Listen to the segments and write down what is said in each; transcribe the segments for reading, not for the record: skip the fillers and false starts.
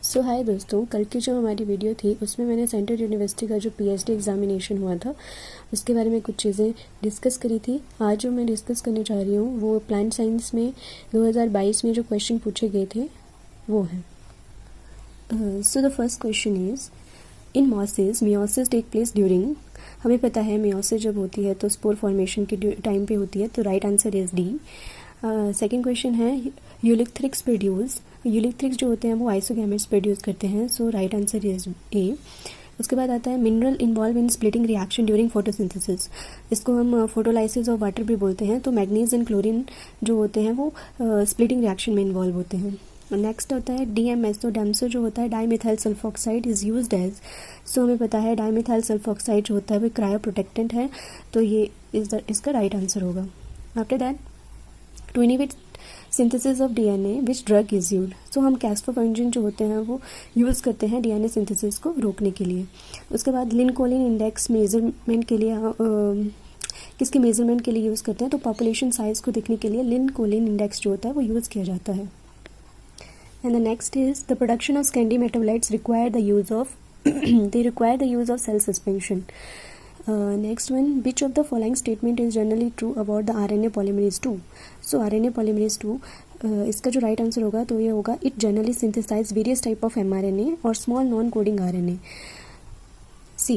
सो हाय दोस्तों, कल की जो हमारी वीडियो थी उसमें मैंने सेंट्रल यूनिवर्सिटी का जो पीएचडी एग्जामिनेशन हुआ था उसके बारे में कुछ चीज़ें डिस्कस करी थी। आज जो मैं डिस्कस करने जा रही हूँ वो प्लांट साइंस में 2022 में जो क्वेश्चन पूछे गए थे वो है। So the first question is in meiosis take place during. हमें पता है मियोसिस जब होती है तो स्पोर फॉर्मेशन के टाइम पे होती है, तो right answer is D. Second question है यूलिथ्रिक्स प्रोड्यूस। यूलिथ्रिक्स जो होते हैं वो आइसोगैमेट्स प्रोड्यूस करते हैं, सो राइट आंसर इज ए। उसके बाद आता है mineral involve in splitting reaction during photosynthesis. इसको हम फोटोलाइसिस और वाटर भी बोलते हैं। तो मैग्नीज एंड क्लोरीन जो होते हैं वो स्प्लिटिंग रिएक्शन में इन्वॉल्व होते हैं। नेक्स्ट होता है डीएमएसओ। डैमसो जो होता है dimethyl sulfoxide is used as. So हमें पता है डाईमिथाइल सल्फोक्साइड जो होता है वो क्रायो प्रोटेक्टेंट है, तो ये इसका राइट आंसर होगा। After that to inhibit synthesis of DNA which drug is used. So हम कैस्टोफंजिन जो होते हैं वो यूज़ करते हैं डीएनए सिंथेसिस को रोकने के लिए। उसके बाद लिन-कोलिन इंडेक्स मेजरमेंट के लिए किसके मेजरमेंट के लिए यूज़ करते हैं, तो पॉपुलेशन साइज को देखने के लिए लिन-कोलिन इंडेक्स जो होता है वो यूज़ किया जाता है। And the next is the production of secondary metabolites require the use of cell suspension. Next one, which of the following statement is generally true about the RNA polymerase 2? So RNA polymerase 2 इसका जो right answer होगा तो ये होगा it generally synthesize various type of mRNA और small non coding RNA. C.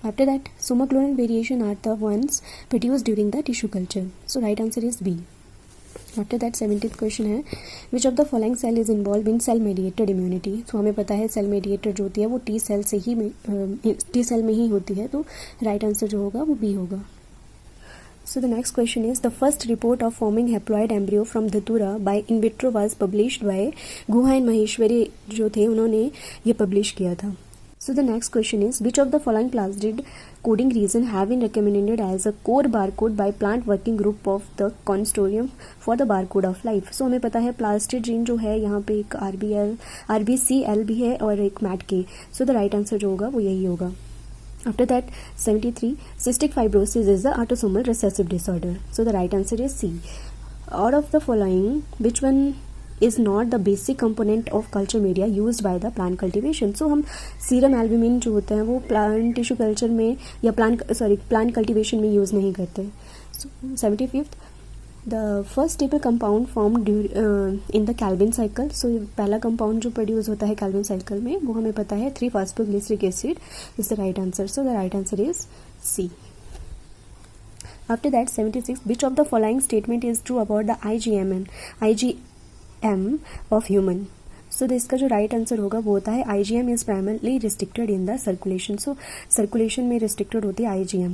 After that, somaclonal variation are the ones produced during the tissue culture. So right answer is B. After that 17th question है which of the following cell is involve in cell mediated immunity. तो हमें पता है cell mediated जो होती है वो T cell में ही होती है, तो राइट आंसर जो होगा वो बी होगा। So the next question is the first report of forming haploid embryo from Datura by in vitro was published by Guha and Maheshwari जो थे उन्होंने ये पब्लिश किया था। So the next question is which of the following plasmid coding region have been recommended as a core barcode by plant working group of the consortium for the barcode of life. So हमें पता है plastid gene जो है यहाँ पे एक RBCL भी है और एक MADK. So the right answer जो होगा वो यही होगा। After that 73 cystic fibrosis is the autosomal recessive disorder. So the right answer is C. Out of the following which one is not the basic component of culture media used by the plant cultivation? So हम serum albumin जो होता है वो plant tissue culture में या plant cultivation में use नहीं करते। So 75th the first stable compound form in the Calvin cycle. So पहला कंपाउंड जो प्रोड्यूस होता है कैल्विन साइकिल में वो हमें पता है three phosphoglyceric acid is the right answer. So the right answer is C. After that 76 which of the following statement is true about the IgM of human? So इसका जो राइट आंसर होगा वो होता है IgM is primarily restricted in the circulation. So circulation में restricted होती है IgM.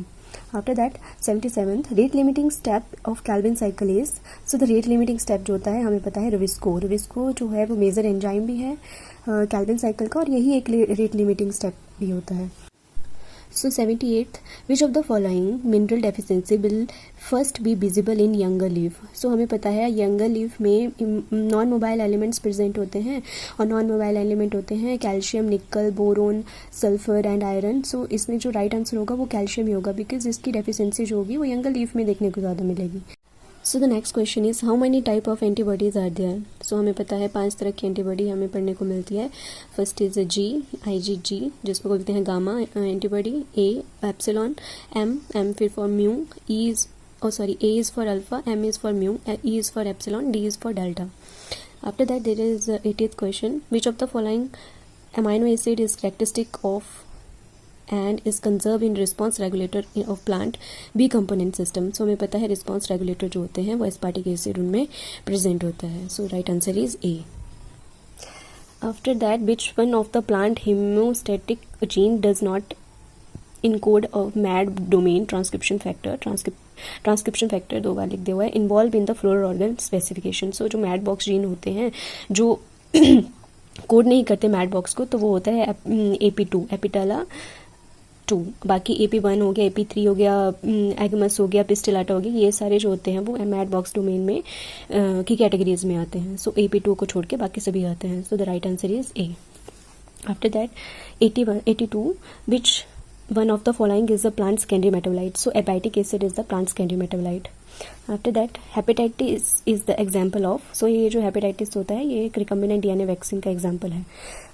After that 77th rate limiting step of Calvin cycle is. So the rate limiting step जो होता है हमें पता है Revsco जो है वो मेजर एंजाइम भी है Calvin cycle का और यही एक रेट लिमिटिंग स्टेप भी होता है। So 78th which of the following mineral deficiency will first be visible in younger leaf? So हमें पता है younger leaf में नॉन मोबाइल एलिमेंट्स प्रेजेंट होते हैं और नॉन मोबाइल एलिमेंट होते हैं कैल्शियम, निकल, बोरोन, सल्फर एंड आयरन। सो इसमें जो राइट आंसर होगा वो कैल्शियम ही होगा बिकॉज इसकी डेफिशिएंसी जो होगी वो यंगर लीफ में देखने को ज़्यादा मिलेगी। So the next question is how many type of antibodies are there. So हमें पता है 5 तरह की एंटीबॉडी हमें पढ़ने को मिलती है। फर्स्ट इज IgG जिसको बोलते हैं gamma antibody, A epsilon, M फिर for mu, A is for alpha, M is for mu, E is for epsilon, D is for delta. After that there is 80th question which of the following amino acid is characteristic of and is conserved in response regulator of plant B component system. So हमें पता है response regulator जो होते हैं वो aspartic acid उनमें present होता है। So right answer is A. After that which one of the plant hemostatic gene does not encode of MAD domain transcription factor 2 बार लिख दिया हुआ है involved in the floral organ specification. So जो MAD box gene होते हैं जो code नहीं करते मैड बॉक्स को तो वो होता है AP2 एपिटाला 2। बाकी AP1 हो गया, AP3 हो गया, एगमस हो गया, पिस्टिलाटा हो गया, ये सारे जो होते हैं वो मैड बॉक्स डोमेन में की कैटेगरीज में आते हैं। सो AP2 को छोड़ के बाकी सभी आते हैं। सो the right answer is a. After that 82 which one of the following is the plant secondary metabolite. So hepatic acid is the plant secondary metabolite. After that hepatitis is the example of. So ये जो hepatitis होता है ये एक recombinant DNA vaccine का example है.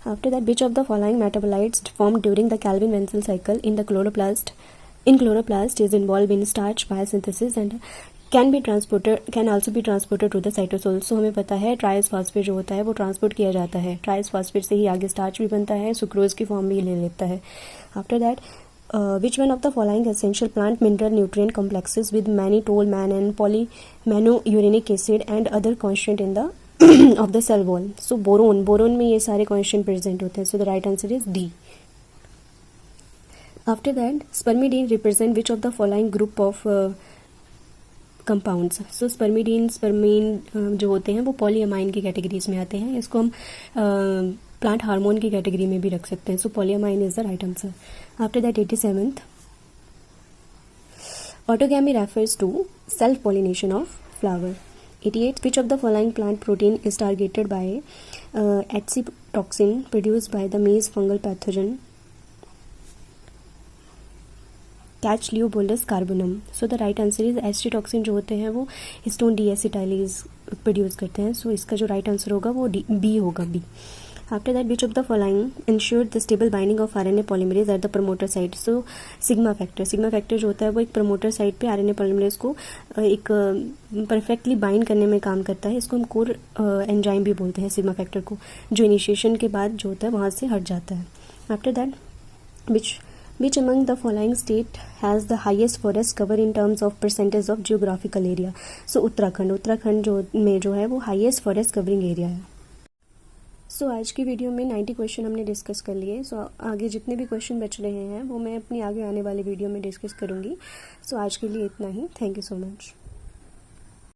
After that, which of the following metabolites formed during the Calvin-Wenzel cycle in the chloroplast is involved in starch biosynthesis and can also be transported to the cytosol. So हमें पता है ट्राइस phosphate जो होता है वो transport किया जाता है. ट्राइस फॉस्फेट से ही आगे स्टार्च भी बनता है, सुक्रोज की फॉर्म भी ले लेता है. After that which one of the following essential plant mineral nutrient complexes with mannitol, mannan, polymonourenic acid and other constant in the of the cell wall? So boron में ये सारे constant present होते हैं. So the right answer is D. After that, spermidine represent which of the following group of compounds? So spermidine जो होते हैं वो पॉलीअमाइन की कैटेगरीज में आते हैं. इसको हम प्लांट हार्मोन की कैटेगरी में भी रख सकते हैं. So polyamine is the right answer. After that 87th, autogamy refers to self pollination of flower. 88, which of the following plant protein is targeted by toxin produced by the maize fungal pathogen Cachiliobolus carbonum. So the right answer is एस्ट्रीटॉक्सिन जो होते हैं वो histone डीएसिटाइलेज produce करते हैं. सो इसका जो right answer होगा वो बी होगा, B. After that, which of the following ensured the stable binding of RNA polymerase at the promoter site? So sigma factor जो होता है वो एक promoter site पे RNA polymerase को एक perfectly bind करने में काम करता है. इसको हम कोर एंजाइम भी बोलते हैं sigma factor को, जो इनिशिएशन के बाद जो होता है वहाँ से हट जाता है. After that, which among the following state has the highest forest cover in terms of percentage of geographical area? So Uttarakhand जो है वो highest forest covering area है. सो आज की वीडियो में 90 क्वेश्चन हमने डिस्कस कर लिए. सो आगे जितने भी क्वेश्चन बच रहे हैं वो मैं अपनी आगे आने वाली वीडियो में डिस्कस करूँगी. सो आज के लिए इतना ही. Thank you so much.